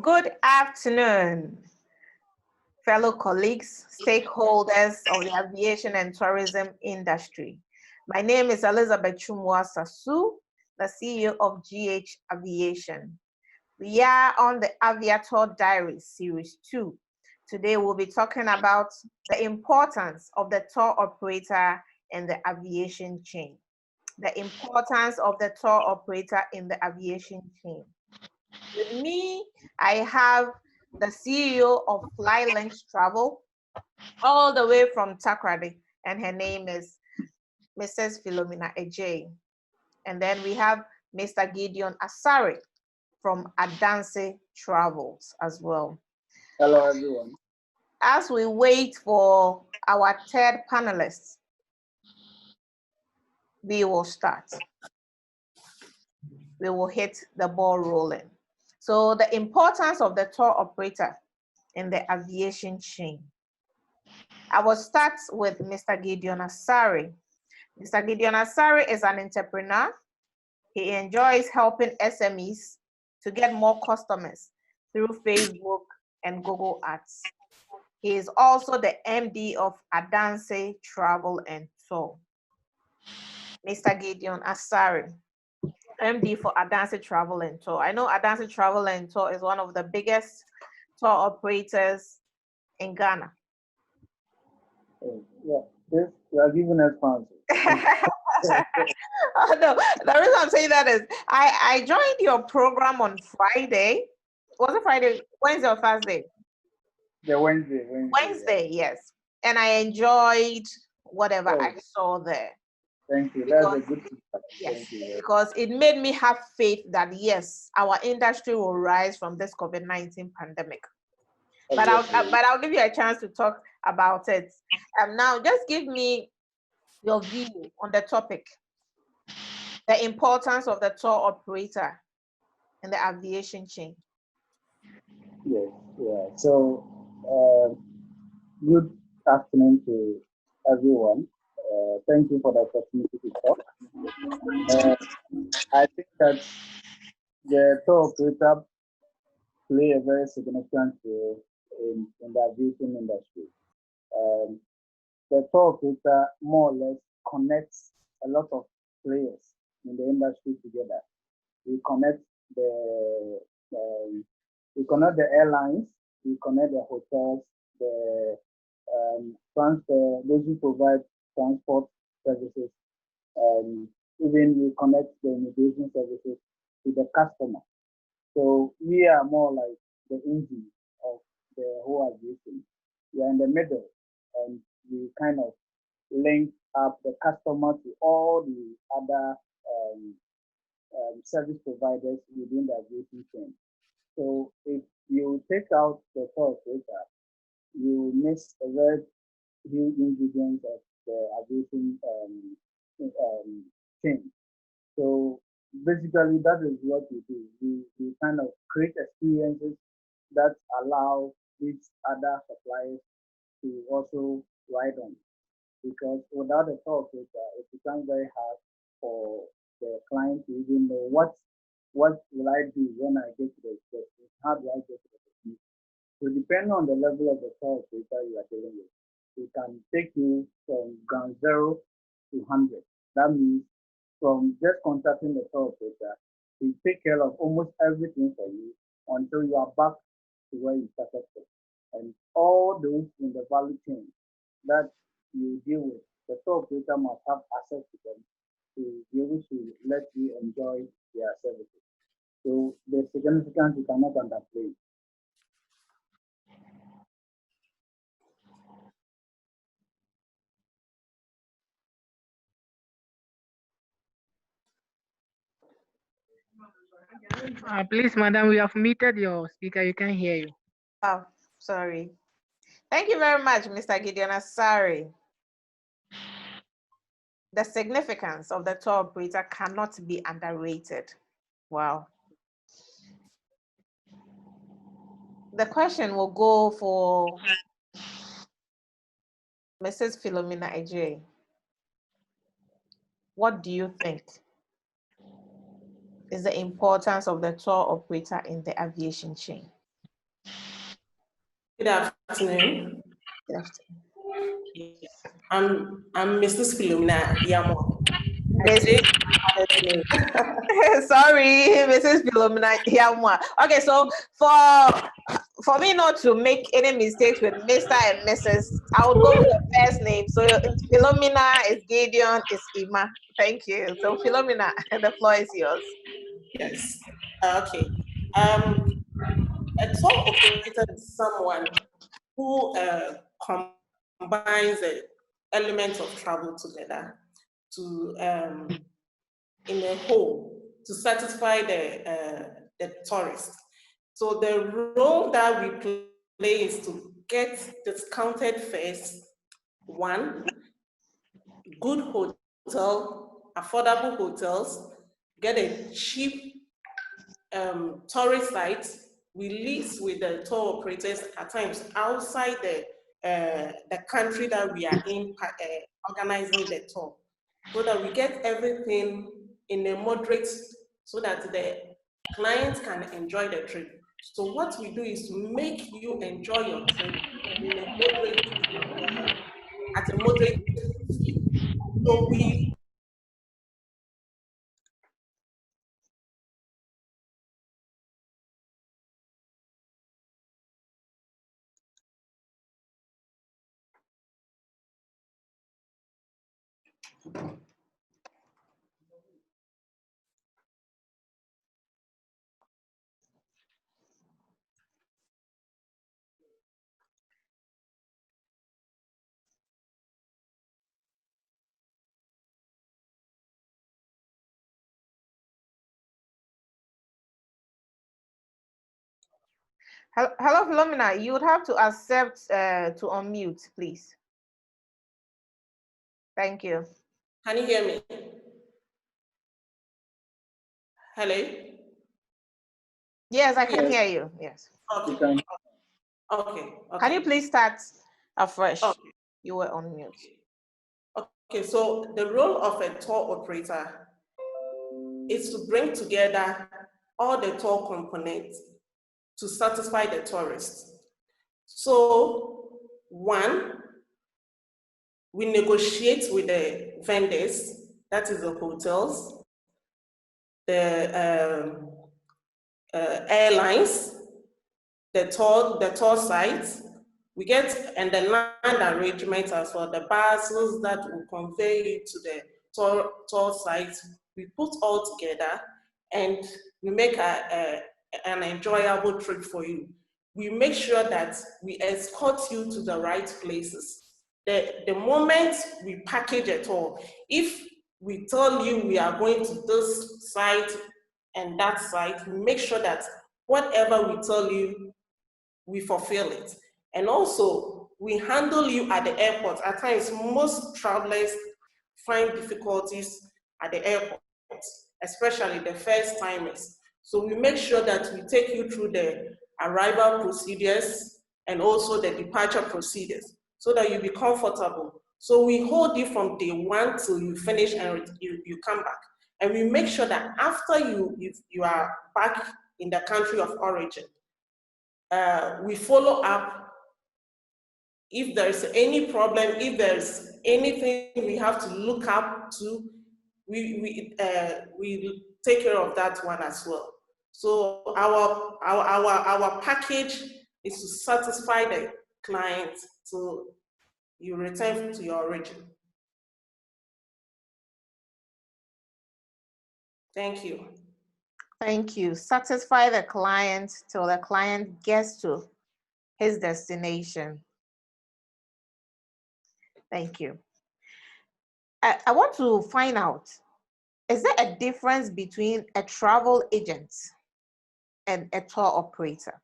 Good afternoon, fellow colleagues, stakeholders of the aviation and tourism industry. My name is Elizabeth Chumwa Sasu, the CEO of GH-Aviation. We are on the AviaTour Diaries Series 2. Today we'll be talking about the importance of the tour operator in the aviation chain. The importance of the tour operator in the aviation chain. With me, I have the CEO of FlyLinks Travel, all the way from Takrady, and her name is Mrs. Philomena Ejay. And then we have Mr. Gideon Asare from Adanse Travels as well. Hello, everyone. As we wait for our third panelist, we will start. We will hit the ball rolling. So the importance of the tour operator in the aviation chain. I will start with Mr. Gideon Asare. Mr. Gideon Asare is an entrepreneur. He enjoys helping SMEs to get more customers through Facebook and Google Ads. He is also the MD of Adanse Travel and Tour. Mr. Gideon Asare, MD for Adanse Travel and Tour. I know Adanse Travel and Tour is one of the biggest tour operators in Ghana. Yeah, this you are giving us fancy. Oh, no, the reason I'm saying that is I joined your program on Friday. Was it Friday, Wednesday or Thursday? The Wednesday. Wednesday, yes. And I enjoyed whatever I saw there. Thank you. That's a good feedback. Yes, Thank you. because it made me have faith that yes, our industry will rise from this COVID-19 pandemic. But I'll give you a chance to talk about it. Now, just give me your view on the topic, the importance of the tour operator in the aviation chain. Yes, yeah. So, good afternoon to everyone. Thank you for the opportunity to talk. I think that the tour operator play a very significant role in the aviation industry. The tour operator more or less connects a lot of players in the industry together. We connect the airlines, we connect the hotels, the transfer, those who provide transport services, even we connect the immigration services to the customer. So we are more like the engine of the whole aviation. We are in the middle, and we kind of link up the customer to all the other service providers within the aviation chain. So if you take out the tour operator, you miss a very huge ingredient of the aviation chain. So basically, that is what we do. We kind of create experiences that allow these other suppliers to also ride on. Because without a tour operator, it becomes very hard for the client to even know what will I do when I get to the destination? How do I get to the destination? So depending on the level of the tour operator you are dealing with, it can take you from ground zero to 100. That means from just contacting the tour operator, we take care of almost everything for you until you are back to where you started from. And all those in the value chain that you deal with, the tour operator must have access to them to be able to let you enjoy their services. So the significance you cannot underplay. Please, madam, we have muted your speaker. You can't hear you. Oh, sorry. Thank you very much, Mr. Gideon Asare. The significance of the tour operator cannot be underrated. Wow. The question will go for Mrs. Philomena Ejay. What do you think is the importance of the tour operator in the aviation chain? afternoon. Good afternoon. I'm Mrs. Philomena Yamo. Miss- Sorry, Mrs. Philomena Yamwa. Okay, so for me not to make any mistakes with Mr. and Mrs., I would go with the first name. So it's Philomena, is Gideon, is Ima. Thank you. So Philomena, the floor is yours. Yes. Okay. A tour operator is someone who combines the elements of travel together to in a whole to satisfy the tourist. So the role that we play is to get discounted fares, one, good hotel, affordable hotels, get a cheap tourist site. We lease with the tour operators at times outside the country that we are in, organizing the tour, so that we get everything in a moderate, so that the clients can enjoy the trip. So what we do is to make you enjoy your trip in a moderate, at a moderate fee. So we Hello, Philomena. You would have to accept to unmute, please. Thank you. Can you hear me? Hello? Yes, I can hear you. Yes. Okay. Okay. Can you please start afresh? Okay. You were on mute. Okay, so the role of a tour operator is to bring together all the tour components to satisfy the tourist. So, one, we negotiate with the vendors, that is the hotels, the airlines, the tour sites. We get, and the land arrangement as well, the buses that will convey you to the tour site. We put all together and we make an enjoyable trip for you. We make sure that we escort you to the right places. The moment we package a tour, if we tell you we are going to this site and that site, we make sure that whatever we tell you, we fulfill it. And also, we handle you at the airport. At times, most travelers find difficulties at the airport, especially the first timers. So we make sure that we take you through the arrival procedures and also the departure procedures so that you be comfortable. So we hold you from day one till you finish and you come back. And we make sure that after you are back in the country of origin, we follow up if there's any problem, if there's anything we have to look up to, we take care of that one as well. So our package is to satisfy the client so you return to your origin. Thank you. Thank you. Satisfy the client till the client gets to his destination. Thank you. I want to find out, is there a difference between a travel agent and a tour operator?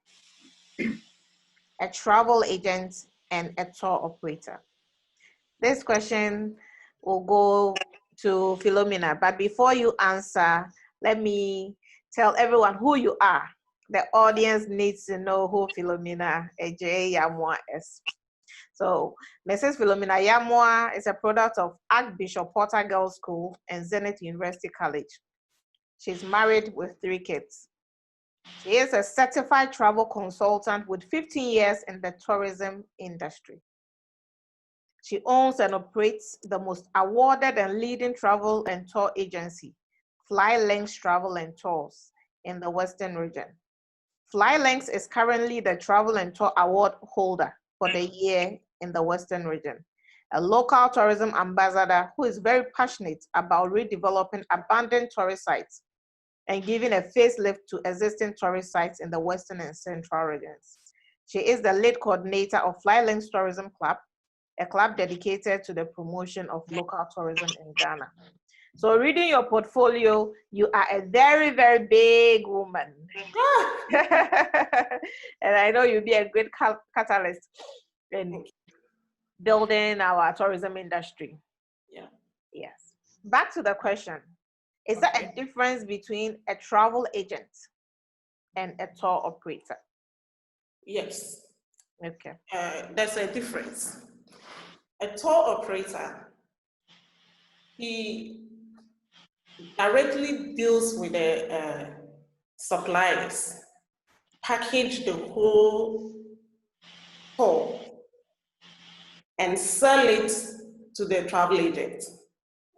A travel agent and a tour operator. This question will go to Philomena, but before you answer, let me tell everyone who you are. The audience needs to know who Philomena Yamwa is. So, Mrs. Philomena Yamwa is a product of Archbishop Porter Girls School and Zenith University College. She's married with 3 kids. She is a certified travel consultant with 15 years in the tourism industry. She owns and operates the most awarded and leading travel and tour agency, FlyLinks Travel and Tours, in the Western region. FlyLinks is currently the Travel and Tour Award holder for the year in the Western region, a local tourism ambassador who is very passionate about redeveloping abandoned tourist sites and giving a facelift to existing tourist sites in the Western and Central regions. She is the lead coordinator of FlyLinks Tourism Club, a club dedicated to the promotion of local tourism in Ghana. So reading your portfolio, you are a very, very big woman. And I know you'll be a great catalyst in building our tourism industry. Yeah. Yes. Back to the question. Is there a difference between a travel agent and a tour operator? Yes. Okay. There's a difference. A tour operator, he directly deals with the suppliers, package the whole tour, and sell it to the travel agent.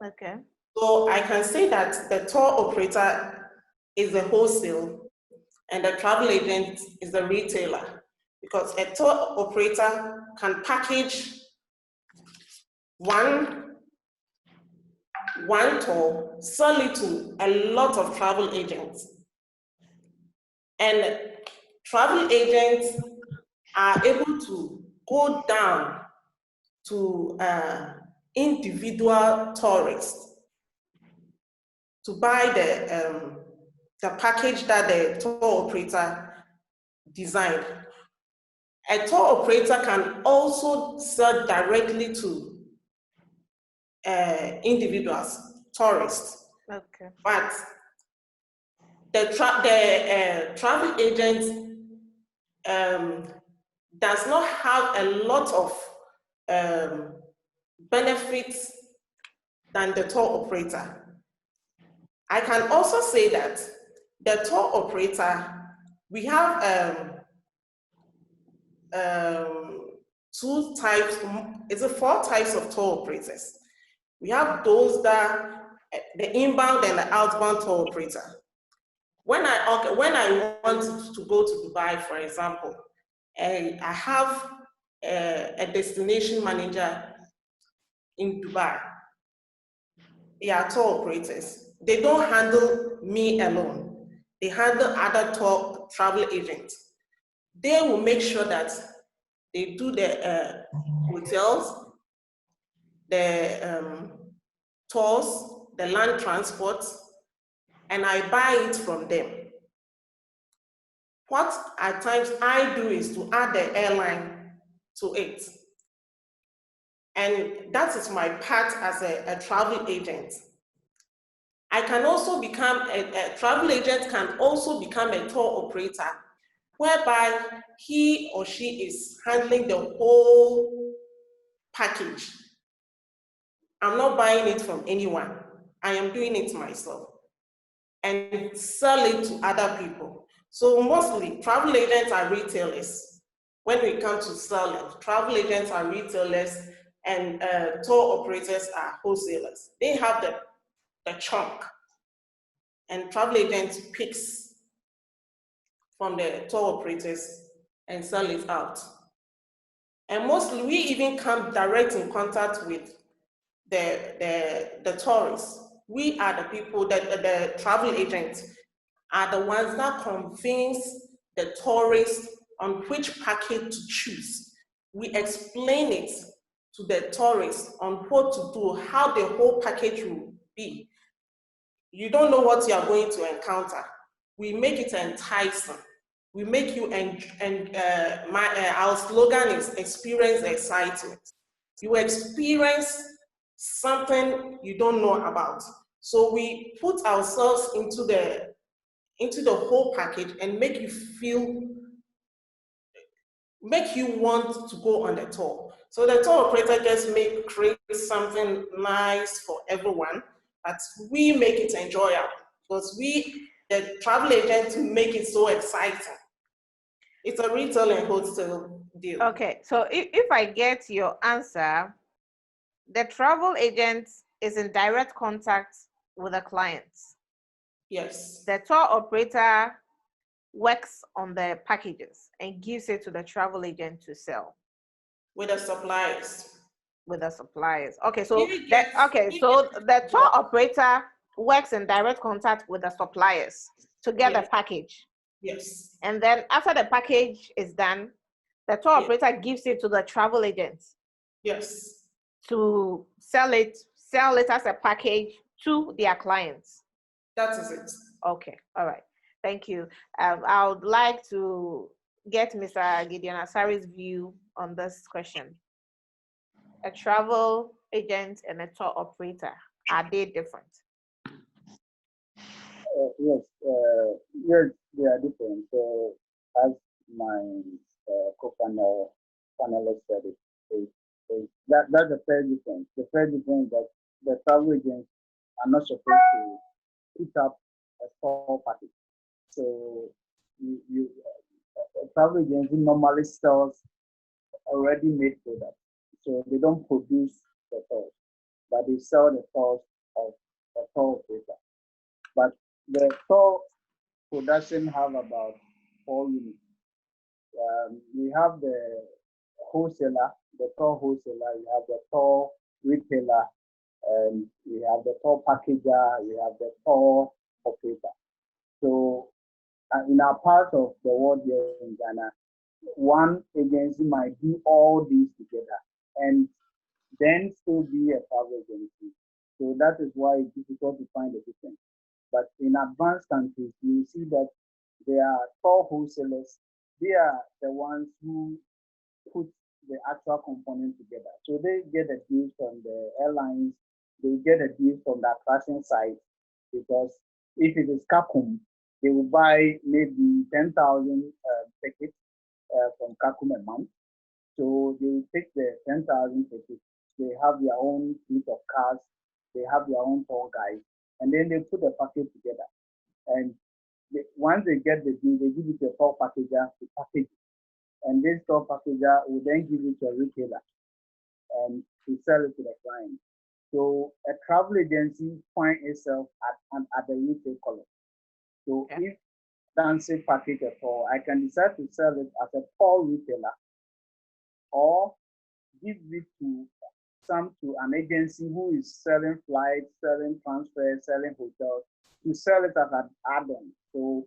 Okay. So I can say that the tour operator is the wholesale and the travel agent is the retailer, because a tour operator can package one tour, sell it to a lot of travel agents. And travel agents are able to go down to individual tourists to buy the package that the tour operator designed. A tour operator can also sell directly to individuals, tourists. Okay. But the travel agent does not have a lot of benefits than the tour operator. I can also say that the tour operator, we have four types of tour operators. We have those that the inbound and the outbound tour operator. When I want to go to Dubai, for example, I have a destination manager in Dubai. They are tour operators. They don't handle me alone. They handle other tour travel agents. They will make sure that they do the hotels, the tours, the land transport, and I buy it from them. What at times I do is to add the airline to it. And that is my part as a travel agent. I can also become a travel agent can also become a tour operator, whereby he or she is handling the whole package. I'm not buying it from anyone. I am doing it myself and sell it to other people. So mostly travel agents are retailers. When we come to selling, travel agents are retailers and tour operators are wholesalers. They have the chunk, and travel agents picks from the tour operators and sell it out. And mostly we even come direct in contact with the tourists. We are the people that the travel agents are the ones that convince the tourists on which package to choose. We explain it to the tourists on what to do, how the whole package will be. You don't know what you are going to encounter. We make it enticing. We make you, our slogan is experience excitement. You experience something you don't know about. So we put ourselves into the whole package and make you want to go on the tour. So the tour operator just create something nice for everyone, but we make it enjoyable because we the travel agent to make it so exciting. It's a retail and wholesale deal. Okay, so if I get your answer, the travel agent is in direct contact with the clients. Yes. The tour operator works on the packages and gives it to the travel agent to sell. With the suppliers. With the suppliers. Okay, so the the tour operator works in direct contact with the suppliers to get the package. Yes. And then after the package is done, the tour operator gives it to the travel agent. Yes. To sell it as a package to their clients. That is it. Okay, all right. Thank you. I would like to get Mr. Gideon Asari's view on this question. A travel agent and a tour operator, are they different? Yes, they are different. So, as my panelist said, that's the first difference. The first difference is that the travel agents are not supposed to put up a store package. So, a travel agency normally sells already made products. So they don't produce the tours, but they sell the tours of a tour operator. But the tour production have about 4 units. We have the wholesaler, the tour wholesaler, we have the tour retailer, and we have the tour packager, we have the tour operator. So in our part of the world here in Ghana, one agency might do all these together and then still be a travel agency. So that is why it's difficult to find a difference. But in advanced countries, you see that there are tour wholesalers. They are the ones who put the actual component together. So they get a deal from the airlines, they get a deal from the attraction site, because if it is Kakum, they will buy maybe 10,000 tickets from Kakum a month. So they will take the 10,000 tickets, they have their own fleet of cars, they have their own tour guide, and then they put the package together. And once they get the deal, they give it to a tour packager to package it. And this tour packager will then give it to a retailer and to sell it to the client. So a travel agency finds itself at the retail column. So if Dancy package a tour, I can decide to sell it as a tour retailer or give it to an agency who is selling flights, selling transfers, selling hotels, to sell it as an add-on. So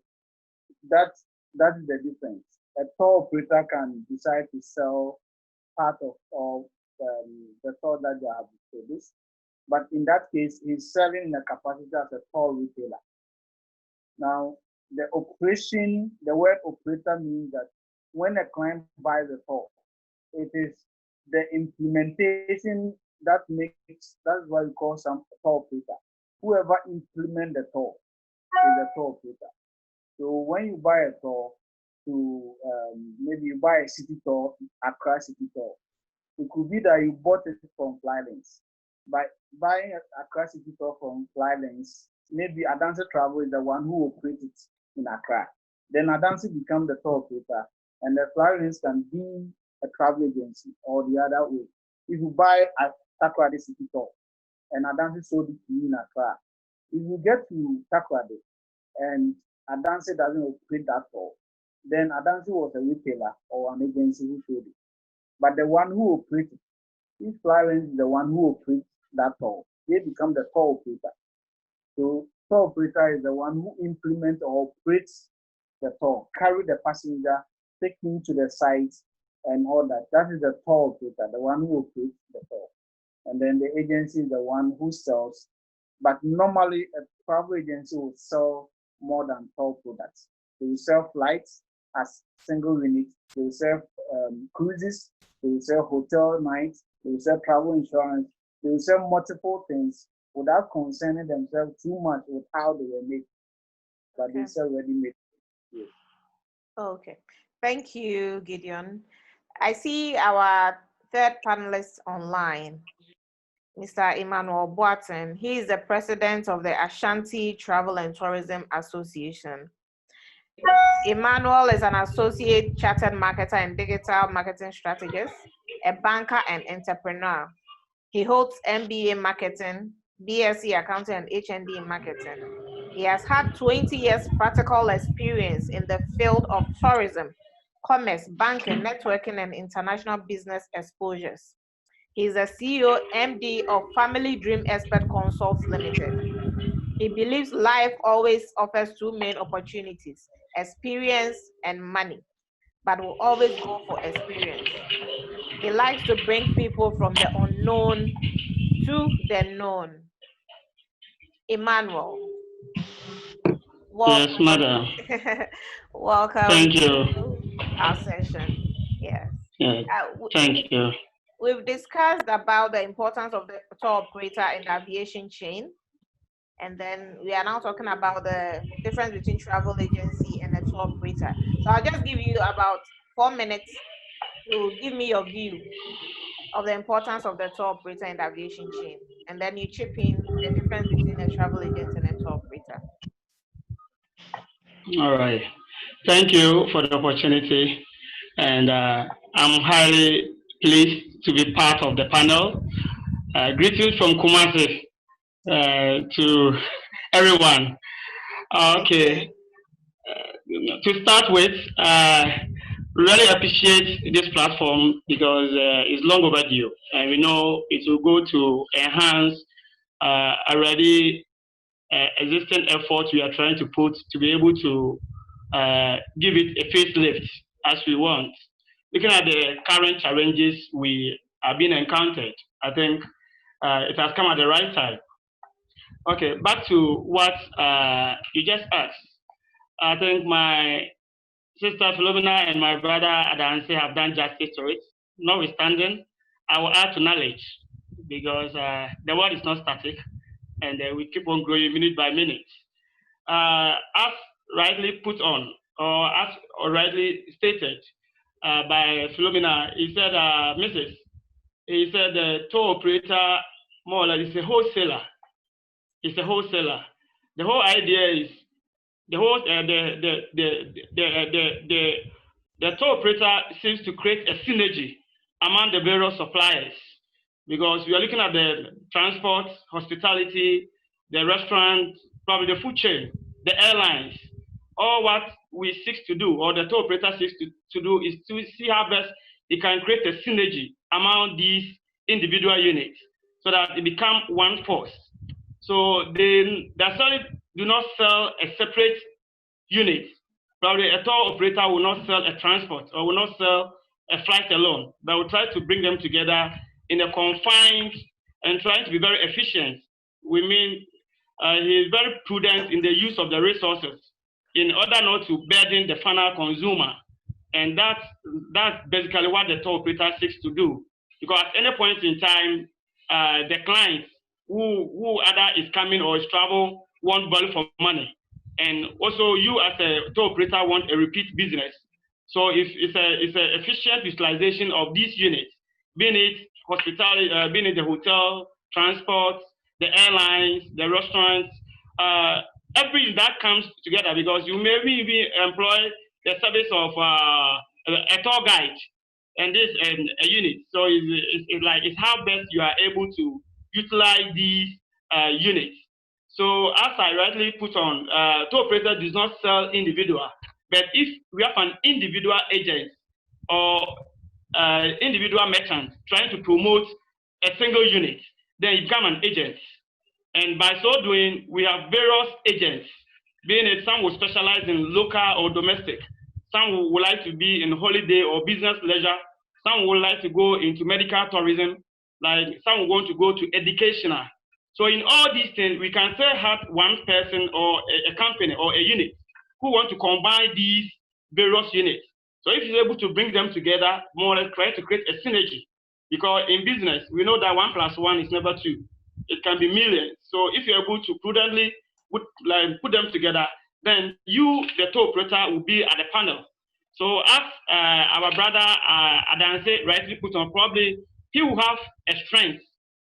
that is the difference. A tour operator can decide to sell part of the tour that they have produced, but in that case, he's selling the capacity as a tour retailer. Now, the word operator means that when a client buys a tour, it is the implementation that's what we call some tour operator. Whoever implements the tour is a tour operator. So when you buy a tour to maybe you buy a city tour, Accra city tour, it could be that you bought it from Flylinks. By buying Accra city tour from Flylinks, maybe Adansi Travel is the one who operates it in Accra. Then Adansi becomes the tour operator, and the Flylinks can be a travel agency or the other way. If you buy a Takoradi city tour and Adansi sold it to you in Accra, if you get to Takoradi and Adansi doesn't operate that tour, then Adansi was a retailer or an agency who sold it. But the one who operates, if Flylinks is the one who operates that tour, they become the tour operator. So tour operator is the one who implements or operates the tour, carry the passenger, take him to the site and all that. That is the tour operator, the one who operates the tour. And then the agency is the one who sells. But normally a travel agency will sell more than tour products. They will sell flights as single units. They will sell cruises. They will sell hotel nights. They will sell travel insurance. They will sell multiple things without concerning themselves too much with how they were made. But they sell ready-made. Yes. Okay. Thank you, Gideon. I see our third panelist online. Mr. Emmanuel Boateng. He is the president of the Ashanti Travel and Tourism Association. Emmanuel is an associate chartered marketer and digital marketing strategist, a banker and entrepreneur. He holds MBA marketing, BSc accounting, and HND in marketing. He has had 20 years practical experience in the field of tourism, commerce, banking, networking, and international business exposures. He is the CEO, MD of Family Dream Expert Consults Limited. He believes life always offers two main opportunities, experience and money, but will always go for experience. He likes to bring people from the unknown to the known. Emmanuel, welcome. Yes, madam. Welcome Thank you. to our session. Yes. Yeah, thank you. We've discussed about the importance of the tour operator in the aviation chain. And then we are now talking about the difference between travel agency and a tour operator. So I'll just give you about 4 minutes to give me your view of the importance of the tour operator in the aviation chain. And then you chip in the difference between a travel agent and a tour operator. All right. Thank you for the opportunity. And I'm highly pleased to be part of the panel. Greetings from Kumasi to everyone. Okay. To start with, really appreciate this platform because it's long overdue, and we know it will go to enhance already existing efforts we are trying to put to be able to give it a facelift as we want. Looking at the current challenges we are being encountered, I think it has come at the right time. Okay, back to what you just asked. I think my sister Philomena and my brother Adanse have done justice to it. Notwithstanding, I will add to knowledge because the world is not static and we keep on growing minute by minute. As rightly put on, or as rightly stated by Philomena, he said, he said the tour operator more or less is a wholesaler. It's a wholesaler. The whole idea is the whole the tour operator seems to create a synergy among the various suppliers because we are looking at the transport, hospitality, the restaurant, probably the food chain, the airlines. All what we seek to do, or the tour operator seeks to do, is to see how best it can create a synergy among these individual units so that it become one force. So they certainly do not sell a separate unit. Probably a tour operator will not sell a transport or will not sell a flight alone, but will try to bring them together in a confined and trying to be very efficient. We mean he is very prudent in the use of the resources in order not to burden the final consumer. And that's basically what the tour operator seeks to do. Because at any point in time, the client who either is coming or is travel want value for money. And also you as a tour operator want a repeat business. So it's an efficient utilization of these units, being it hospitality, being it the hotel, transport, the airlines, the restaurants, everything that comes together because you may even employ the service of a tour guide and this and a unit. So it's like it's how best you are able to utilize these units. So as I rightly put on, tour operator does not sell individual, but if we have an individual agent or individual merchant trying to promote a single unit, then you become an agent. And by so doing, we have various agents, being it some will specialize in local or domestic, some would like to be in holiday or business leisure, some would like to go into medical tourism, like some will want to go to educational. So in all these things, we can say have one person or a company or a unit who want to combine these various units. So if you're able to bring them together, more or less try to create a synergy. Because in business, we know that 1 + 1 is never 2. It can be millions. So if you're able to prudently put them together, then you, the tour operator, will be at the panel. So as our brother Adanse rightly put on, probably he will have a strength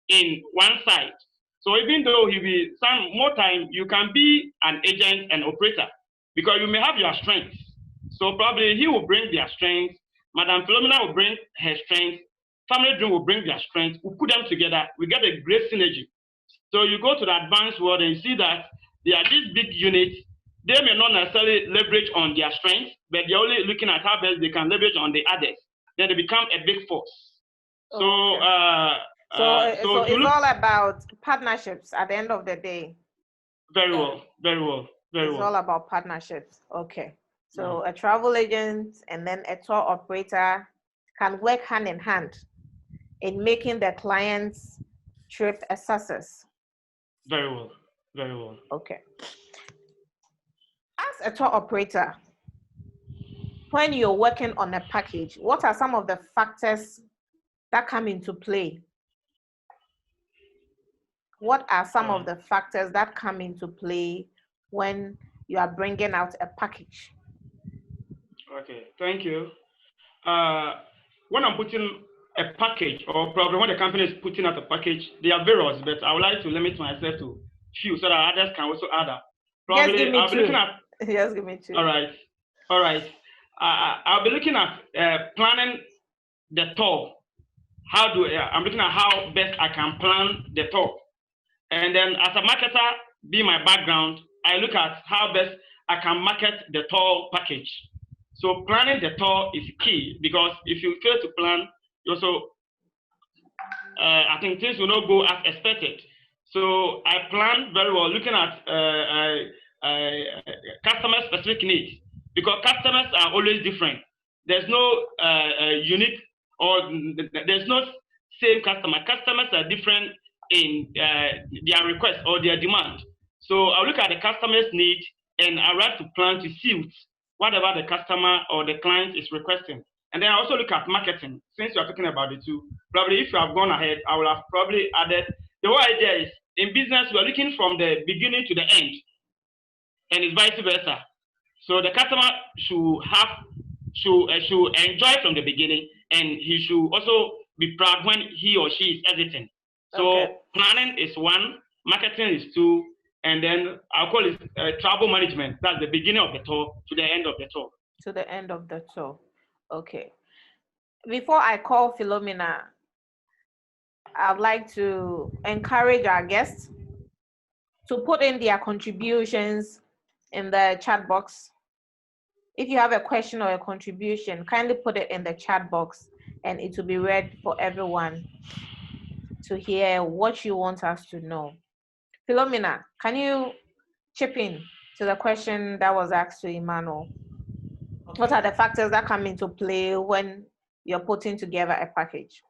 in one side. So even though he will some more time, you can be an agent and operator because you may have your strengths. So probably he will bring their strengths, Madam Philomena will bring her strengths, Family Dream will bring their strengths, we put them together, we get a great synergy. So you go to the advanced world and you see that there are these big units, they may not necessarily leverage on their strengths, but they're only looking at how best they can leverage on the others. Then they become a big force. So, okay. So it's all about partnerships at the end of the day. Very well, very well, very well. It's all about partnerships. Okay. So a travel agent and then a tour operator can work hand in hand in making the client's trip a success. Very well, very well. Okay. As a tour operator, when you're working on a package, what are some of the factors that come into play? What are some of the factors that come into play when you are bringing out a package? Okay, thank you. When I'm putting a package, or probably when the company is putting out a package, they are various, but I would like to limit myself to few so that others can also add up. Probably, Just give me I'll be looking at. Just give me two. All right, all right. I'll be looking at planning the tour. I'm looking at how best I can plan the tour, and then as a marketer, be my background, I look at how best I can market the tour package. So planning the tour is key because if you fail to plan, you also, I think things will not go as expected. So I plan very well, looking at customer-specific needs because customers are always different. There's no unique or there's no same customer. Customers are different in their request or their demand. So I'll look at the customer's need and I have to plan to suit whatever the customer or the client is requesting. And then I also look at marketing. Since you're talking about the two, probably if you have gone ahead, I will have probably added, the whole idea is in business, we're looking from the beginning to the end and it's vice versa. So the customer should enjoy from the beginning and he should also be proud when he or she is exiting. So planning is one, marketing is two, and then I'll call it travel management. That's the beginning of the tour to the end of the tour. To the end of the tour. Okay. Before I call Philomena, I'd like to encourage our guests to put in their contributions in the chat box. If you have a question or a contribution, kindly put it in the chat box and it will be read for everyone to hear what you want us to know. Philomena, can you chip in to the question that was asked to Emmanuel? Okay. What are the factors that come into play when you're putting together a package?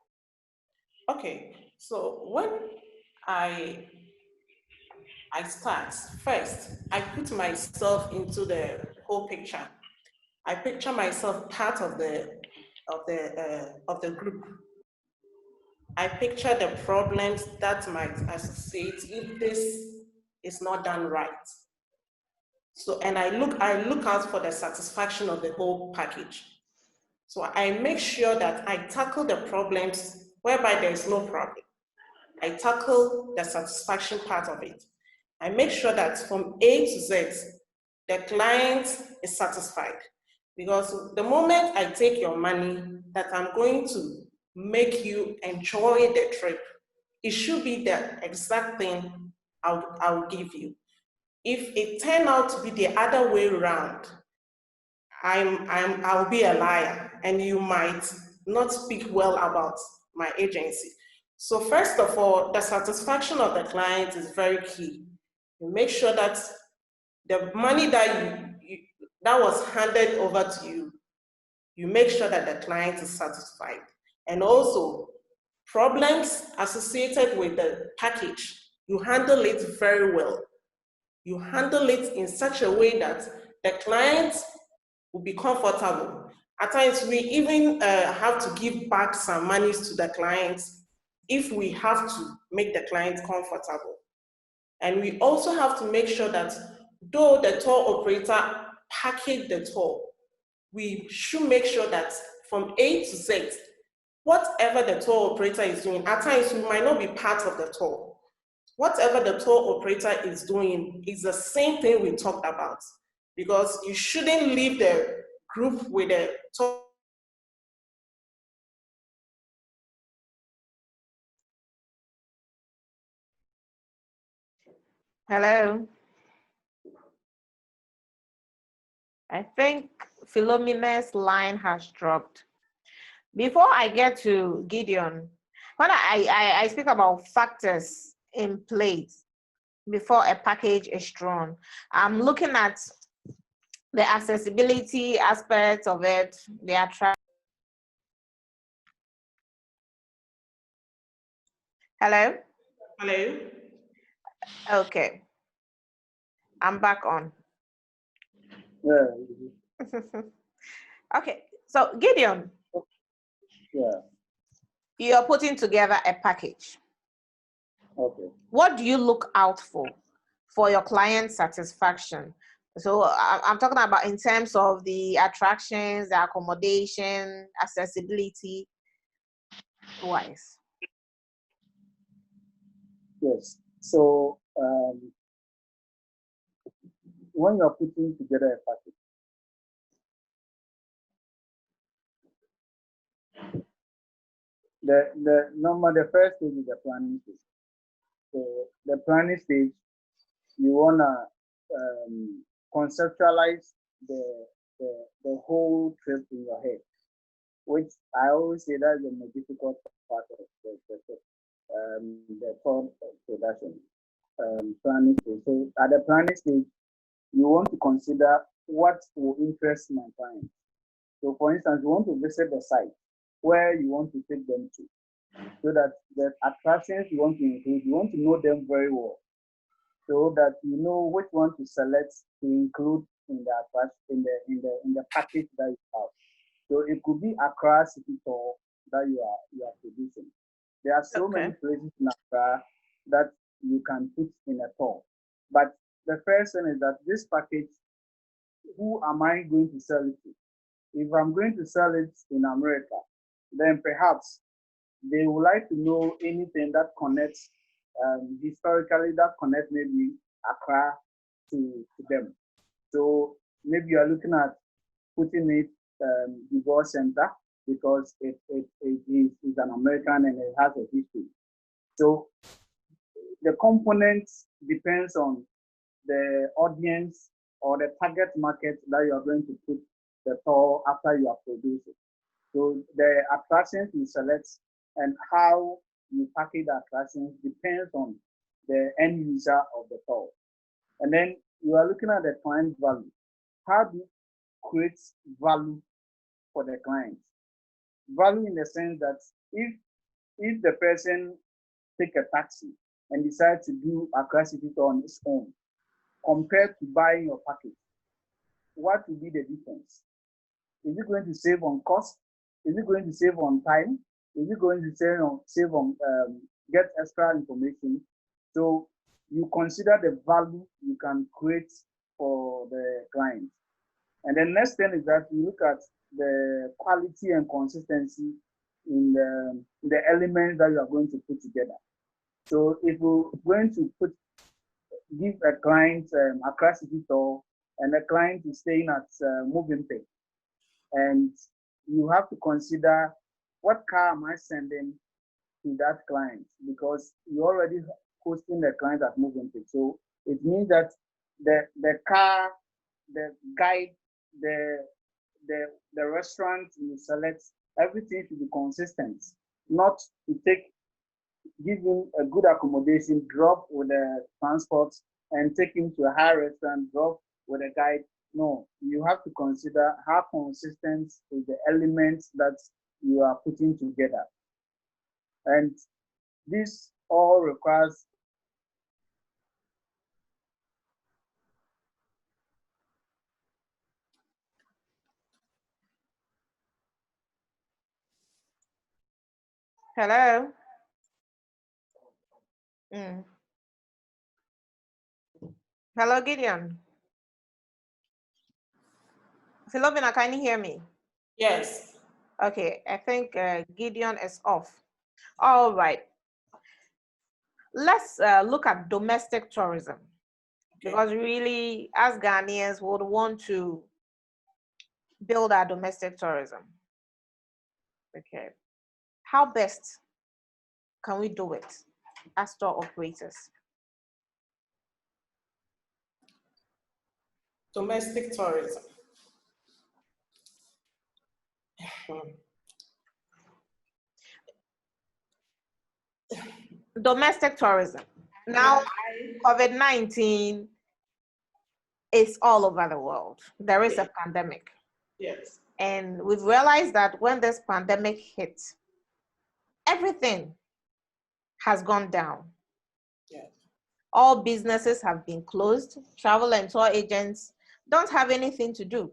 Okay, so when I start, first, I put myself into the whole picture. I picture myself part of the group. I picture the problems that might associate if this is not done right. So, and I look out for the satisfaction of the whole package. So I make sure that I tackle the problems whereby there is no problem. I tackle the satisfaction part of it. I make sure that from A to Z, the client is satisfied. Because the moment I take your money, that I'm going to make you enjoy the trip, it should be the exact thing I'll give you. If it turned out to be the other way around, I'll be a liar and you might not speak well about my agency. So first of all, the satisfaction of the client is very key. You make sure that the money that that was handed over to you, you make sure that the client is satisfied. And also, problems associated with the package, you handle it very well. You handle it in such a way that the client will be comfortable. At times, we even have to give back some money to the clients if we have to make the client comfortable. And we also have to make sure that though the tour operator package the tour, we should make sure that from A to Z, whatever the tour operator is doing, at times we might not be part of the tour. Whatever the tour operator is doing is the same thing we talked about, because you shouldn't leave the group with the tour. Hello. I think Philomena's line has dropped. Before I get to Gideon, when I speak about factors in place before a package is drawn, I'm looking at the accessibility aspect of it, the attraction. Hello? Hello? Okay. I'm back on. Yeah. Okay, so Gideon. Yeah. You're putting together a package. Okay. What do you look out for your client satisfaction? So I'm talking about in terms of the attractions, the accommodation, accessibility wise. Yes. So when you're putting together a package, the first stage is the planning stage. So the planning stage, you wanna conceptualize the whole trip in your head, which I always say that's the most difficult part of the thought production planning stage. So at the planning stage, you want to consider what will interest my client. So for instance, you want to visit the site where you want to take them to, so that the attractions you want to include, you want to know them very well, so that you know which one to select to include in the in the package that you have. So it could be Accra City Tour that you are producing. There are so many places in Accra that you can put in a tour. But the first thing is that this package, who am I going to sell it to? If I'm going to sell it in America, then perhaps they would like to know anything that connects historically, that connects maybe Accra to them. So maybe you are looking at putting it divorce center, because it is an American and it has a history. So the components depends on the audience or the target market that you are going to put the tour after you have produced it. So the attractions you select and how you package the attractions depends on the end user of the tour. And then you are looking at the client value. How do you create value for the client? Value in the sense that if the person take a taxi and decide to do Accra City Tour on his own, compared to buying your package, what will be the difference? Is it going to save on cost? Is it going to save on time? Is it going to save on get extra information? So you consider the value you can create for the client. And the next thing is that you look at the quality and consistency in the elements that you are going to put together. So if we're going to give a client Accra City Tour, and the client is staying at Movenpick, and you have to consider what car am I sending to that client, because you're already hosting the client at Movenpick. So it means that the car, the guide, the restaurant you select, everything should be consistent, not to give him a good accommodation, drop with the transport, and take him to a high restaurant, drop with a guide. No, you have to consider how consistent is the elements that you are putting together. And this all requires Hello? Hello, Gideon. Philomena, can you hear me? Yes. Okay, I think Gideon is off. All right. Let's look at domestic tourism. Okay. Because really, as Ghanaians, would want to build our domestic tourism. Okay. How best can we do it as tour operators? Domestic tourism. Domestic tourism. Now, COVID-19 is all over the world. There is a pandemic. Yes. And we've realized that when this pandemic hit, everything has gone down. Yes. All businesses have been closed. Travel and tour agents don't have anything to do.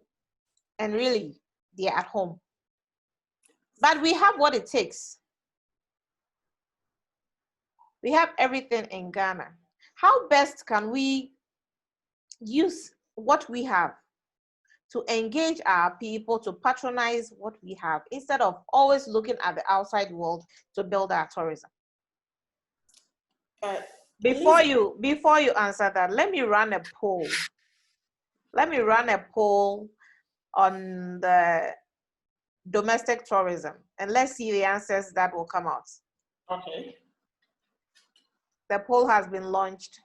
And really, they're at home. But we have what it takes. We have everything in Ghana. How best can we use what we have to engage our people to patronize what we have instead of always looking at the outside world to build our tourism? Before you answer that, let me run a poll. Let me run a poll on the domestic tourism, and let's see the answers that will come out. Okay. The poll has been launched.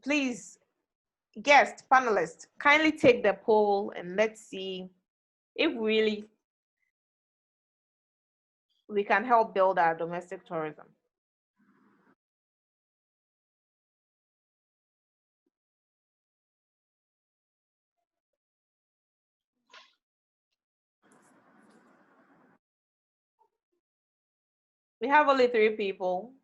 Please, guest, panelists, kindly take the poll and let's see if really we can help build our domestic tourism. We have only 3 people.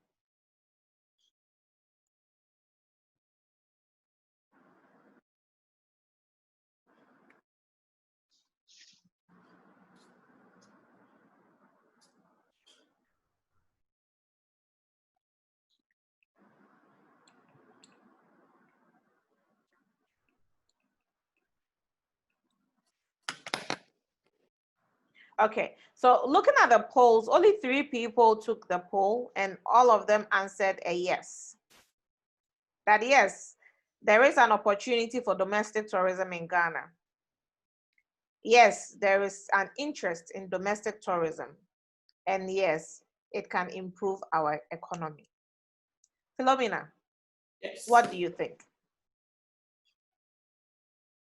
Okay, so looking at the polls, only 3 people took the poll and all of them answered a yes. That yes, there is an opportunity for domestic tourism in Ghana. Yes, there is an interest in domestic tourism. And yes, it can improve our economy. Philomena, Yes. what do you think?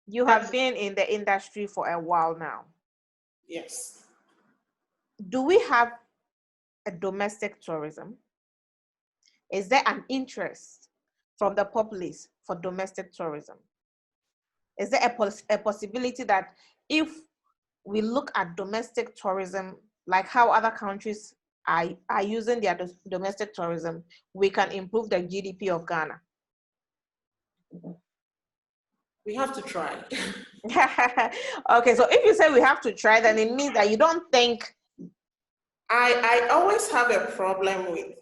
You have been in the industry for a while now. Yes. Do we have a domestic tourism? Is there an interest from the populace for domestic tourism? Is there a possibility that if we look at domestic tourism, like how other countries are using their domestic tourism, we can improve the GDP of Ghana? We have to try. Okay, so if you say we have to try, then it means that you don't think. I always have a problem with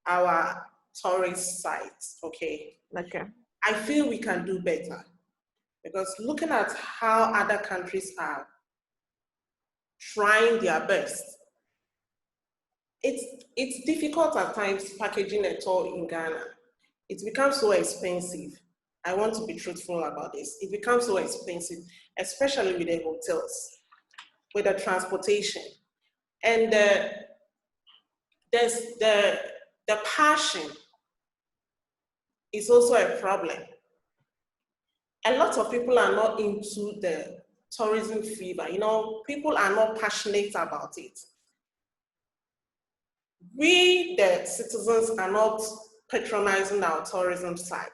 our tourist sites, okay? Okay. I feel we can do better because looking at how other countries are trying their best, it's difficult at times packaging a tour in Ghana. It becomes so expensive. I want to be truthful about this. It becomes so expensive, especially with the hotels, with the transportation. And there's the passion is also a problem. A lot of people are not into the tourism fever. You know, people are not passionate about it. We, the citizens, are not patronizing our tourism sites.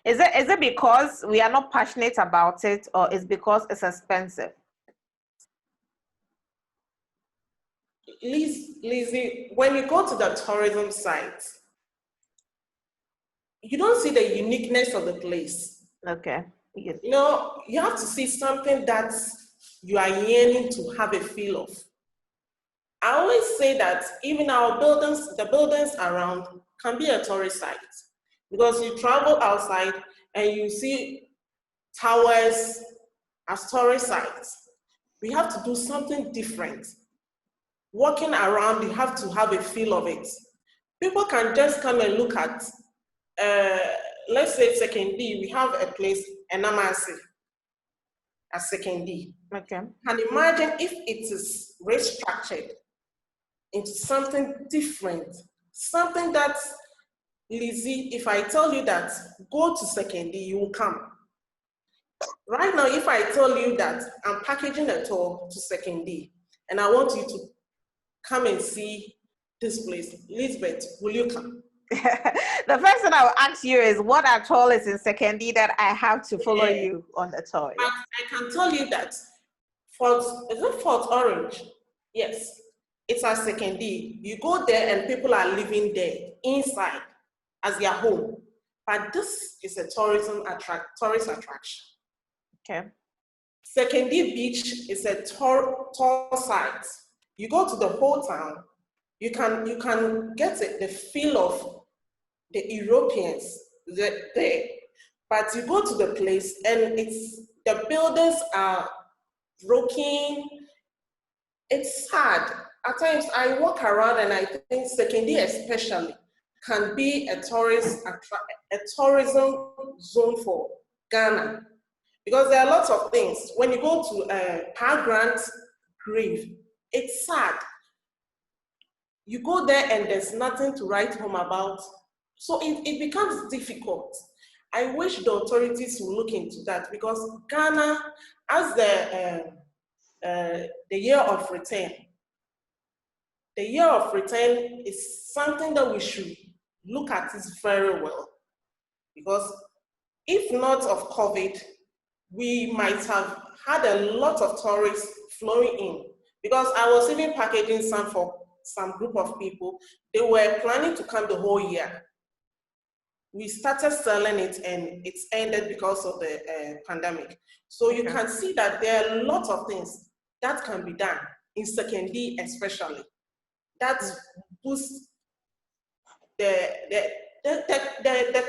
Is it because we are not passionate about it, or is because it's expensive? Lizzie, when you go to the tourism sites, you don't see the uniqueness of the place. Okay. You know, you have to see something that you are yearning to have a feel of. I always say that even our buildings, the buildings around can be a tourist site because you travel outside and you see towers as tourist sites. We have to do something different. Walking around, you have to have a feel of it. People can just come and look at, let's say Second D, we have a place, Enamasi, as Second D. Okay. Can imagine if it is restructured into something different, something that, Lizzie, if I tell you that go to Second D, you will come. Right now, if I tell you that I'm packaging a tour to Second D, and I want you to come and see this place, Lisbeth, will you come? The first thing I will ask you is what atoll is in Second D that I have to follow you on the tour? I can tell you that is it Fort Orange? Yes, it's at Second D. You go there and people are living there inside as their home. But this is a tourist attraction. Okay. Second D Beach is a tour site. You go to the whole town. You can get the feel of the Europeans there. But you go to the place and the buildings are broken. It's sad. At times I walk around and I think Second D especially can be a tourism zone for Ghana. Because there are lots of things. When you go to Pa Grant's grave, it's sad. You go there and there's nothing to write home about. So it becomes difficult. I wish the authorities will look into that because Ghana, as the year of return, the year of return is something that we should look at it very well. Because if not of COVID, we might have had a lot of tourists flowing in. Because I was even packaging some for some group of people. They were planning to come the whole year. We started selling it and it's ended because of the pandemic. So you can see that there are lots of things that can be done in Second D especially. That boosts the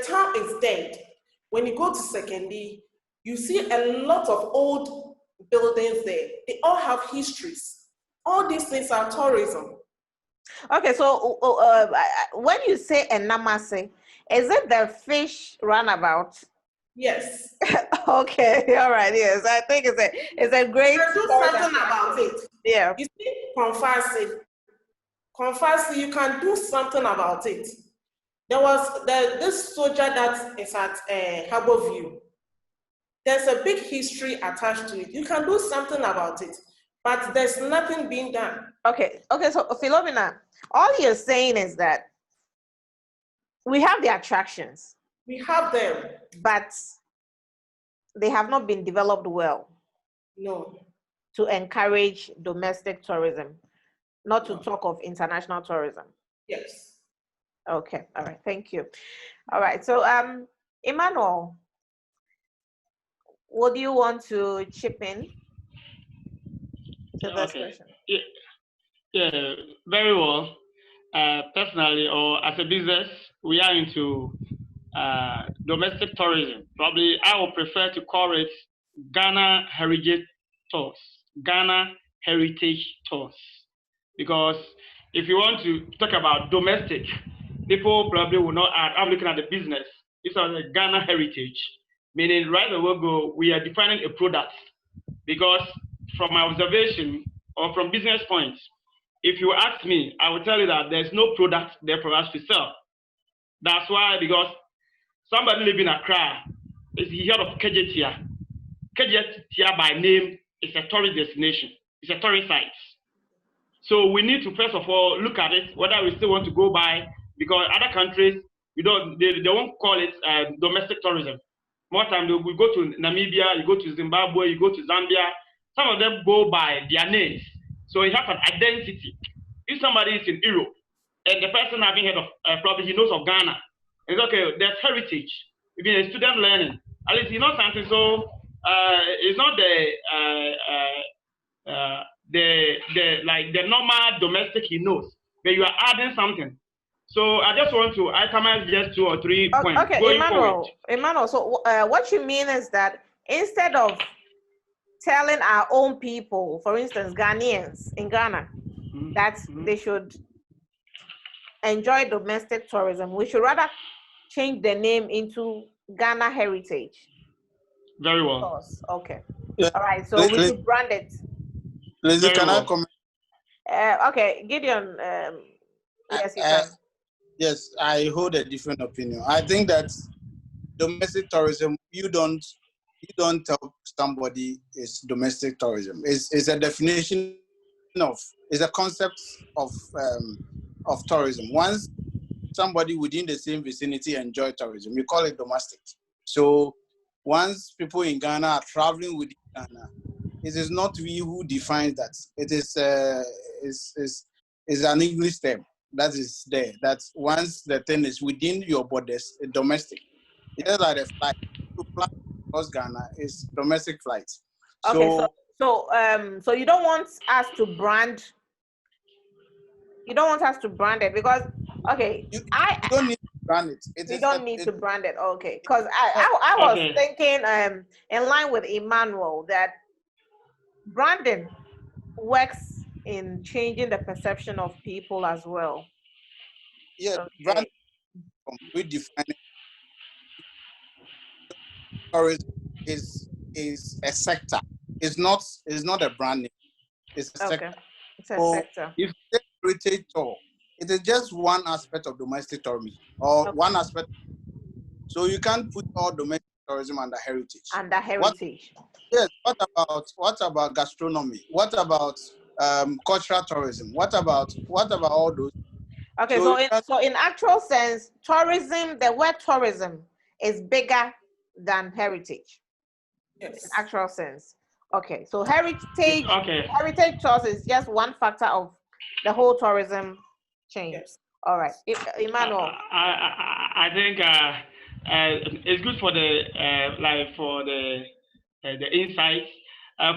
town is dead. When you go to Second D, you see a lot of old buildings there. They all have histories. All these things are tourism. Okay, so when you say Enamase, is it the fish runabout? Yes. Okay, all right, yes. I think it's a great. You can do something about it. Yeah. You see, Confasi, you can do something about it. There was this soldier that is at Harbour View. There's a big history attached to it. You can do something about it, but there's nothing being done. Okay, so Philomena, all you're saying is that we have the attractions. We have them. But they have not been developed well. No. To encourage domestic tourism, not to talk of international tourism. Yes. Okay, all right, thank you. All right, so Emmanuel, what do you want to chip in to this question? Yeah, very well. Personally, or as a business, we are into domestic tourism. Probably I would prefer to call it Ghana Heritage Tours. Ghana Heritage Tours. Because if you want to talk about domestic, people probably will not add, I'm looking at the business. It's a Ghana Heritage, meaning right away go, we are defining a product. Because from my observation or from business points, if you ask me, I will tell you that there's no product there for us to sell. That's why, because somebody living in Accra, he heard of KJTIA. KJTIA by name is a tourist destination. It's a tourist site. So we need to first of all look at it, whether we still want to go by, because other countries, they won't call it domestic tourism. More time, we go to Namibia, you go to Zimbabwe, you go to Zambia. Some of them go by their names. So you have an identity. If somebody is in Europe and the person having heard of, probably he knows of Ghana, it's okay, there's heritage. If you're a student learning, at least you know something. So it's not the normal domestic he knows, but you are adding something. So I just want to itemize just 2 or 3 points. Okay, Emmanuel, so what you mean is that instead of telling our own people, for instance, Ghanaians in Ghana, that they should enjoy domestic tourism, we should rather change the name into Ghana Heritage. Very well. Okay. Yeah. All right. So we should brand it. Lizzie, Very can well. I comment? Okay, Gideon. Yes, you can. Yes, I hold a different opinion. I think that domestic tourism, you don't tell somebody it's domestic tourism. It's a definition of, it's a concept of tourism. Once somebody within the same vicinity enjoy tourism, you call it domestic. So once people in Ghana are traveling within Ghana, it is not we who defines that. It is an English term that is there. That once the thing is within your borders, domestic. It's just like a flight. To fly across Ghana is domestic flights. Okay, so you don't want us to brand. You don't want us to brand it because you don't need to brand it. You don't need to brand it. Okay, because I was thinking in line with Emmanuel that branding works in changing the perception of people as well. Yeah, okay. Branding, we define it. Tourism is a sector. It's not a branding. It's a sector. It's a sector. If you take heritage tour, it is just one aspect of domestic tourism or one aspect. So you can't put all domestic tourism under heritage. Under heritage. Yes. What about gastronomy? What about cultural tourism? What about all those? Okay, so in actual sense, tourism, the word tourism is bigger than heritage. Yes. In actual sense. Okay, so heritage tours is just one factor of the whole tourism chain. Yes. All right, Emmanuel. I think it's good for the the insights.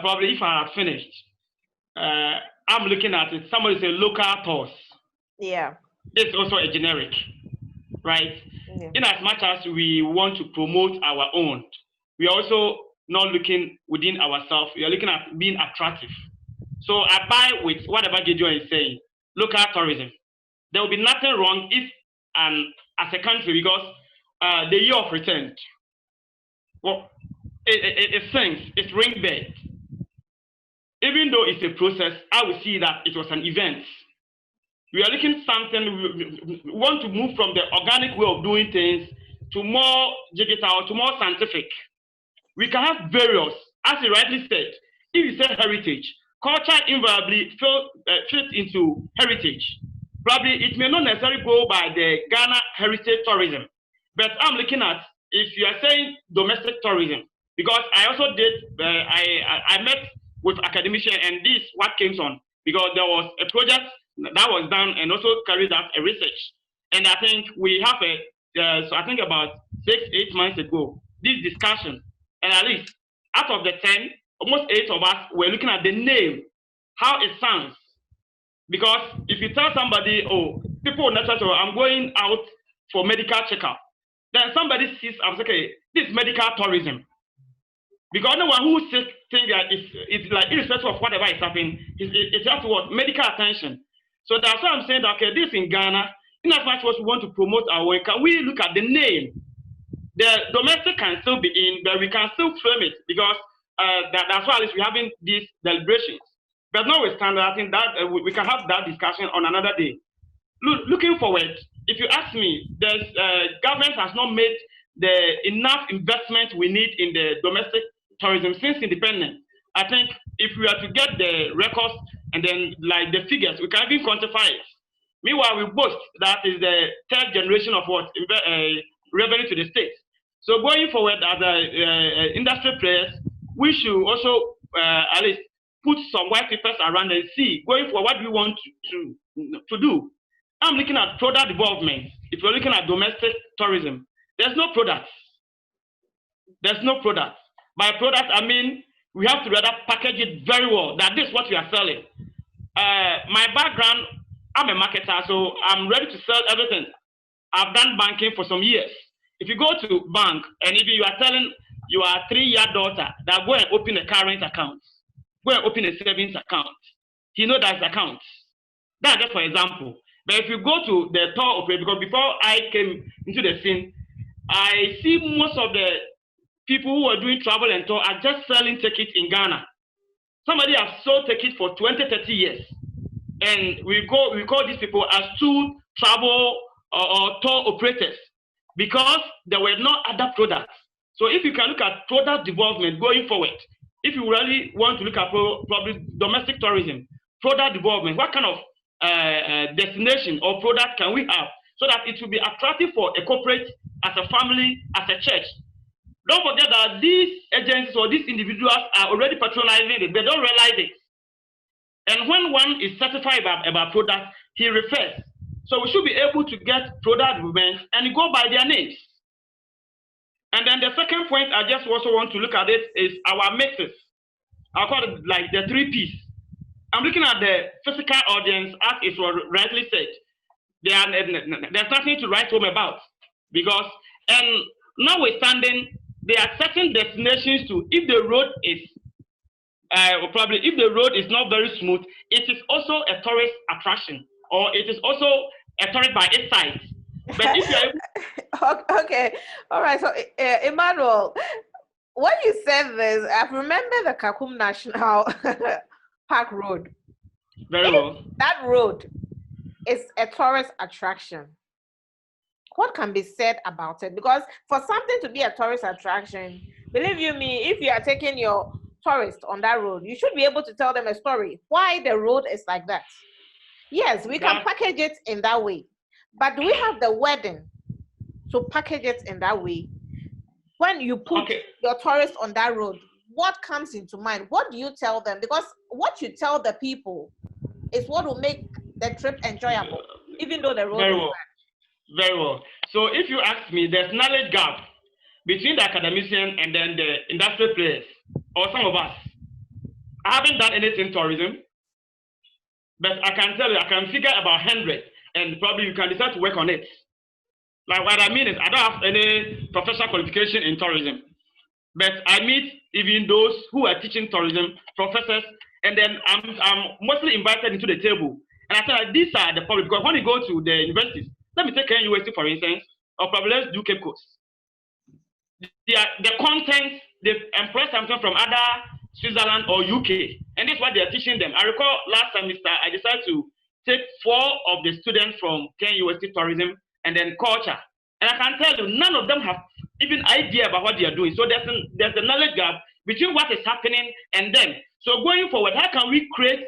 Probably if I have finished, I'm looking at it. Somebody say local tours. Yeah. It's also a generic, right? Yeah. In as much as we want to promote our own, we are also not looking within ourselves. We are looking at being attractive. So I buy with whatever Gideon is saying, local tourism. There will be nothing wrong if, as a country, because the year of return, well, it sings, it's ring bed. Even though it's a process, I will see that it was an event. We are looking something, we want to move from the organic way of doing things to more digital, to more scientific. We can have various, as you rightly said, if you say heritage, culture invariably fits into heritage. Probably it may not necessarily go by the Ghana heritage tourism, but I'm looking at if you are saying domestic tourism, because I also did, I met with academicians and this what came on, because there was a project that was done and also carried out a research. And I think we have so I think about 6-8 months ago, this discussion, and at least out of the 10, almost 8 of us were looking at the name, how it sounds. Because if you tell somebody, oh, people necessarily, I'm going out for medical checkup, then somebody sees, I'm like, okay, this is medical tourism. Because anyone who thinks that it's like irrespective of whatever is happening, it's just what medical attention. So that's why I'm saying that, okay, this in Ghana, in as much as we want to promote our work, can we look at the name? The domestic can still be in, but we can still frame it because that's why at least we're having these deliberations. But notwithstanding, I think that we can have that discussion on another day. Looking forward, if you ask me, there's government has not made the enough investment we need in the domestic tourism since independence. I think if we are to get the records and then like the figures, we can even quantify it. Meanwhile, we boast that is the third generation of what revenue to the state. So going forward as industry players, we should also at least put some white papers around and see going forward what we want to do. I'm looking at product development. If you're looking at domestic tourism, there's no products. There's no product. By product, I mean we have to rather package it very well. That this is what we are selling. My background, I'm a marketer, so I'm ready to sell everything. I've done banking for some years. If you go to bank and if you are telling your 3-year daughter that go and open a current account, go and open a savings account. He knows that's account. That's just for example. But if you go to the tour operator, because before I came into the scene, I see most of the people who are doing travel and tour are just selling tickets in Ghana. Somebody has sold tickets for 20, 30 years. And we call these people as two travel or tour operators because there were no other products. So if you can look at product development going forward, if you really want to look at probably domestic tourism, product development, what kind of destination or product can we have so that it will be attractive for a corporate, as a family, as a church? Don't forget that these agencies or these individuals are already patronizing it. They don't realize it. And when one is certified about product, he refers. So we should be able to get product development and go by their names. And then the second point I just also want to look at it is our mixes. I call it like the 3 Ps. I'm looking at the physical audience, as it was rightly said. There's nothing to write home about because, and notwithstanding, there are certain destinations too. If the road is probably if the road is not very smooth, it is also a tourist attraction, or it is also a tourist by its side. But if you're able... Okay, all right. So, Emmanuel, when you said this, I remember the Kakum National Park Road. Very well. That road is a tourist attraction. What can be said about it? Because for something to be a tourist attraction, believe you me, if you are taking your tourists on that road, you should be able to tell them a story why the road is like that. Yes, we can package it in that way, but do we have the wording to package it in that way? When you put your tourists on that road, what comes into mind? What do you tell them? Because what you tell the people is what will make the trip enjoyable, even though the road is bad. Very well. So if you ask me, there's knowledge gap between the academician and then the industrial players, or some of us. I haven't done anything tourism, but I can tell you, I can figure about 100, and probably you can decide to work on it. Like what I mean is, I don't have any professional qualification in tourism, but I meet even those who are teaching tourism, professors, and then I'm mostly invited into the table. And I said, these are the public, because when you go to the universities, let me take UST for instance, or probably let's do Cape Coast. The content, they employ something from either Switzerland or UK, and this is what they are teaching them. I recall last semester, I decided to take 4 of the students from UST Tourism and then Culture. And I can tell you, none of them have even idea about what they are doing. So there's a knowledge gap between what is happening and them. So going forward, how can we create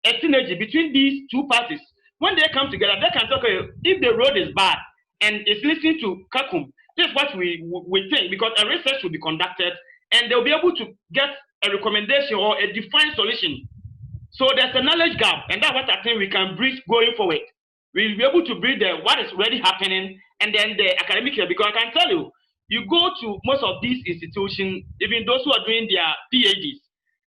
a synergy between these two parties? When they come together, they can talk, okay, if the road is bad and it's listening to Kakum, this is what we think, because a research will be conducted and they'll be able to get a recommendation or a defined solution. So there's a knowledge gap, and that's what I think we can bridge going forward. We'll be able to bridge what is already happening and then the academic year, because I can tell you, you go to most of these institutions, even those who are doing their PhDs,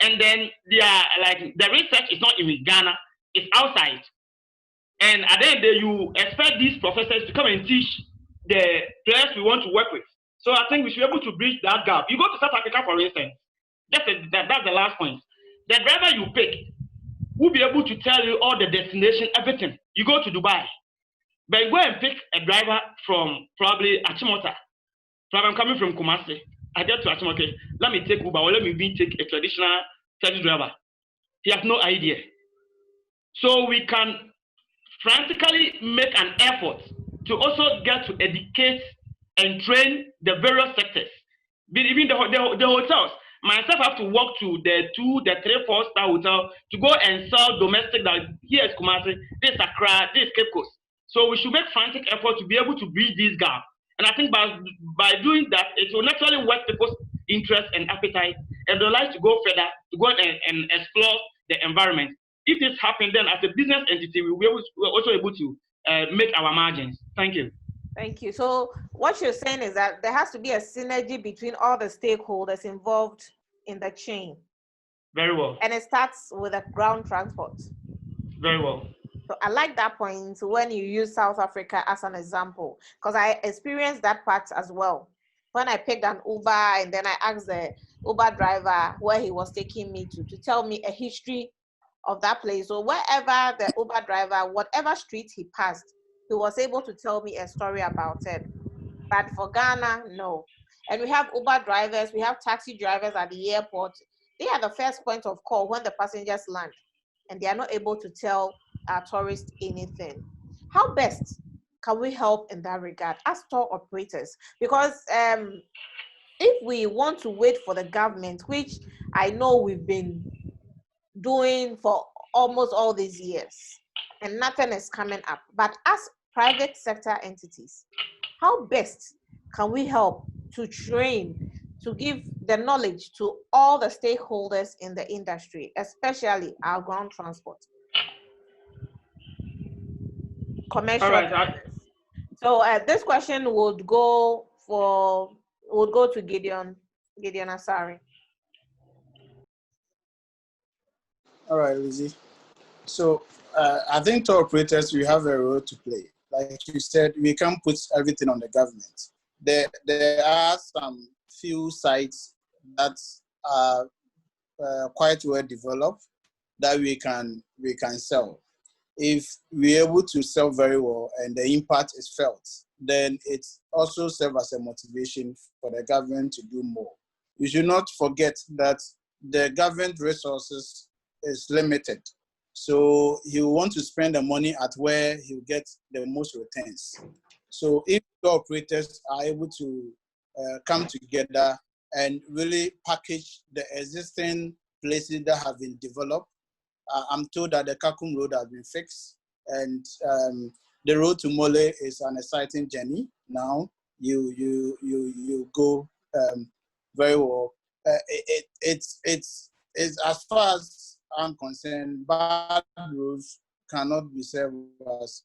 and then they are like, the research is not in Ghana, it's outside. And at the end of the day, you expect these professors to come and teach the players we want to work with. So I think we should be able to bridge that gap. You go to South Africa, for instance, that's the last point. The driver you pick will be able to tell you all the destination, everything. You go to Dubai, but you go and pick a driver from probably Achimota. I'm coming from Kumasi. I get to Achimota, okay, let me take Uber, or let me take a traditional taxi driver. He has no idea. So we can frantically make an effort to also get to educate and train the various sectors. Even the hotels. Myself have to walk to the 2, the 3, 4-star hotel to go and sell domestic. That here is Kumasi, this is Accra, this is Cape Coast. So we should make frantic effort to be able to bridge this gap. And I think by doing that, it will naturally work people's interest and appetite, and they like to go further, to go and explore the environment. If this happens, then as a business entity, we're also able to make our margins. Thank you. Thank you. So what you're saying is that there has to be a synergy between all the stakeholders involved in the chain. Very well. And it starts with the ground transport. Very well. So I like that point when you use South Africa as an example, because I experienced that part as well. when I picked an Uber and then I asked the Uber driver where he was taking me to tell me a history of that place. So wherever the Uber driver, whatever street he passed, he was able to tell me a story about it. But for Ghana, no. And we have Uber drivers, we have taxi drivers at the airport. They are the first point of call when the passengers land, and they are not able to tell our tourists anything. How best can we help in that regard as tour operators? Because if we want to wait for the government, which I know we've been doing for almost all these years, and nothing is coming up, but as private sector entities, how best can we help to train, to give the knowledge to all the stakeholders in the industry, especially our ground transport, commercial? All right. So this question would go to Gideon Asari. All right, Lizzie. So I think tour operators, we have a role to play. Like you said, we can't put everything on the government. There are some few sites that are quite well developed that we can sell. If we're able to sell very well and the impact is felt, then it also serves as a motivation for the government to do more. We should not forget that the government resources is limited. So he will want to spend the money at where he'll get the most returns. So if the operators are able to come together and really package the existing places that have been developed, I'm told that the Kakum Road has been fixed, and the road to Mole is an exciting journey. Now you go very well. It's as far as I'm concerned, bad roads cannot be served as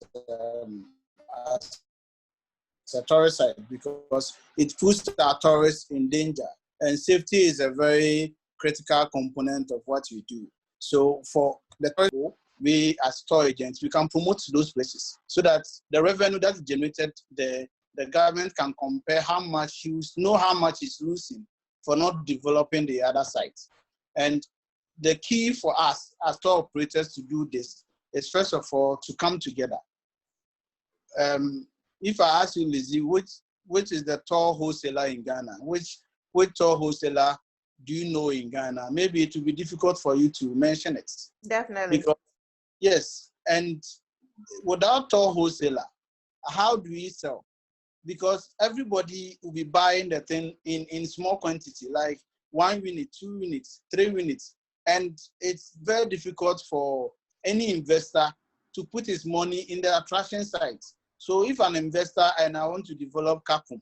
a tourist site because it puts our tourists in danger, and safety is a very critical component of what we do. So for the tourists, we as tour agents, we can promote those places so that the revenue that's generated, the government can compare how much how much is losing for not developing the other sites. And the key for us as tour operators to do this is, first of all, to come together. If I ask you, Lizzie, which is the tour wholesaler in Ghana? Which tour wholesaler do you know in Ghana? Maybe it will be difficult for you to mention it. Definitely. Because, yes, and without tour wholesaler, how do we sell? Because everybody will be buying the thing in small quantity, like 1 unit, 2 units, 3 units. And it's very difficult for any investor to put his money in the attraction sites. So if an investor and I want to develop Kakum,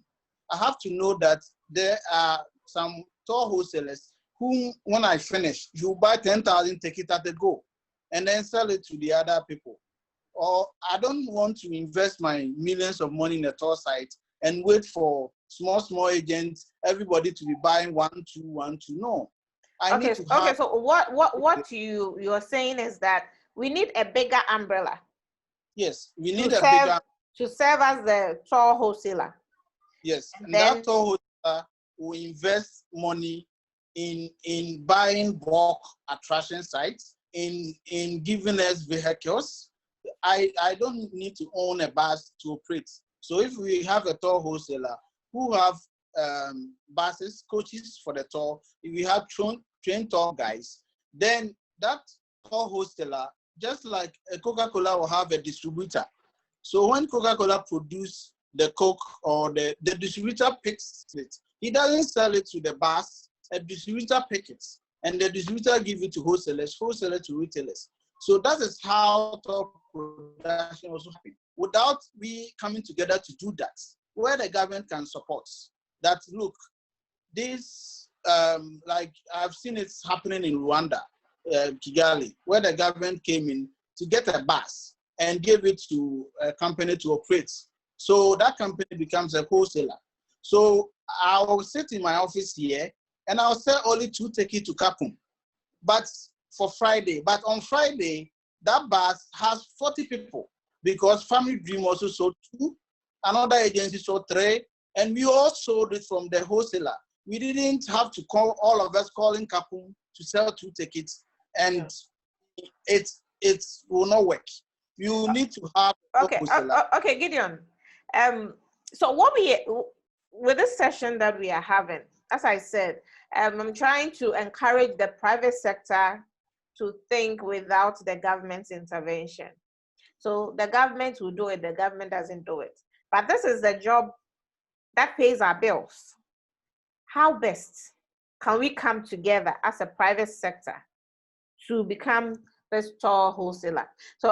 I have to know that there are some tour wholesalers whom, when I finish, you buy 10,000, take it at a go, and then sell it to the other people. Or I don't want to invest my millions of money in a tour site and wait for small agents, everybody to be buying 1, 2, 1, 2. No. Okay, so what you're saying is that we need a bigger umbrella. Yes, we need bigger to serve as the tour wholesaler. Yes, and that tour wholesaler will invest money in buying bulk attraction sites, in giving us vehicles. I don't need to own a bus to operate. So if we have a tour wholesaler who have buses, coaches for the tour, if we have trained tour guys, then that tour wholesaler, just like a Coca-Cola will have a distributor. So when Coca-Cola produce the Coke, or the distributor picks it, he doesn't sell it to the bus, a distributor picks it, and the distributor gives it to wholesalers to retailers. So that is how tour production also happens. Without we coming together to do that, where the government can support that, look, this, like I've seen it happening in Rwanda, Kigali, where the government came in to get a bus and gave it to a company to operate. So that company becomes a wholesaler. So I will sit in my office here and I'll sell only 2 tickets to Kakum, but for Friday. But on Friday, that bus has 40 people because Family Dream also sold 2, another agency sold 3, and we all sold it from the wholesaler. We didn't have to call all of us calling Kapum to sell 2 tickets, and it will not work. You need to have a wholesaler. Okay, Gideon. So what with this session that we are having, as I said, I'm trying to encourage the private sector to think without the government's intervention. So the government will do it, the government doesn't do it. But this is the job that pays our bills. How best can we come together as a private sector to become this tour wholesaler? So